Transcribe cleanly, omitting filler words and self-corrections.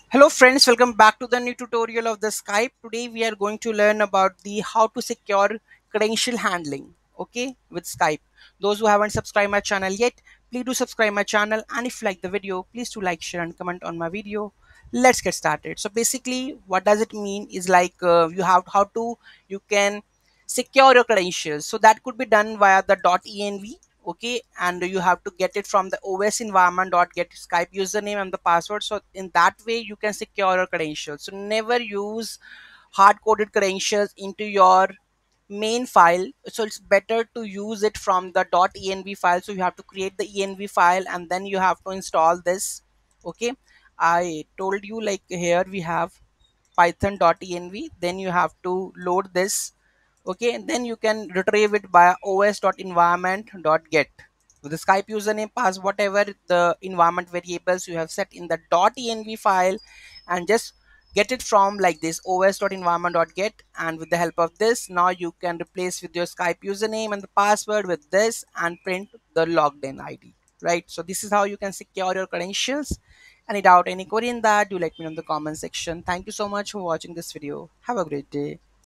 Hello friends, welcome back to the new tutorial of the Skype. Today we are going to learn about the how to secure credential handling, okay, with Skype. Those who haven't subscribed my channel yet, please do subscribe my channel, and if you like the video, please do like, share and comment on my video. Let's get started. So basically what does it mean is like you have how to you can secure your credentials. So that could be done via the .env, okay, and you have to get it from the os environment get Skype username and the password. So in that way you can secure your credentials. So never use hard coded credentials into your main file. So it's better to use it from the .env file. So you have to create the env file and then you have to install this, okay. I told you, like, here we have python.env, then you have to load this, okay, and then you can retrieve it by os.environment.get with the Skype username, pass whatever the environment variables you have set in the .env file, and just get it from like this os.environment.get. And with the help of this, now you can replace with your Skype username and the password with this and print the logged in ID, right? So this is how you can secure your credentials. Any doubt, any query in that, do let me know in the comment section. Thank you so much for watching this video. Have a great day.